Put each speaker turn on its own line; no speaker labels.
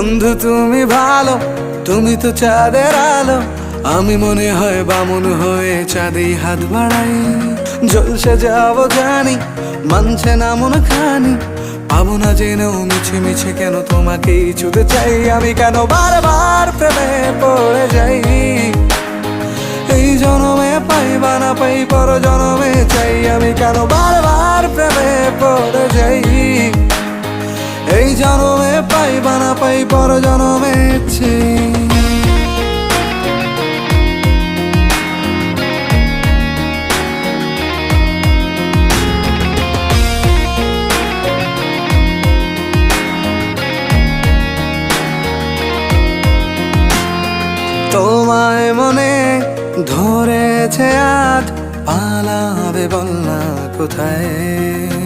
বন্ধু তুমি ভালো, তুমি তো চাঁদের আলো, আমি মনে হয় বামুন হয়ে চাঁদে হাত বাড়াই। জলসে যাবো জানি, মানছে না মন খানি, পাবো না জেনেও মিছে মিছে কেন তোমাকেই ছুতে চাই। আমি কেন বারবার প্রেমে পড়ে যাই, এই জনমে পাই বা না পাই পর জনমে চাই। আমি কেন বারবার প্রেমে পড়ে যাই, এই জনমে পাই বা না পাই পর জনমে চাই। তোমায় মনে ধরেছে আজ, পালাবে বল না কোথায়।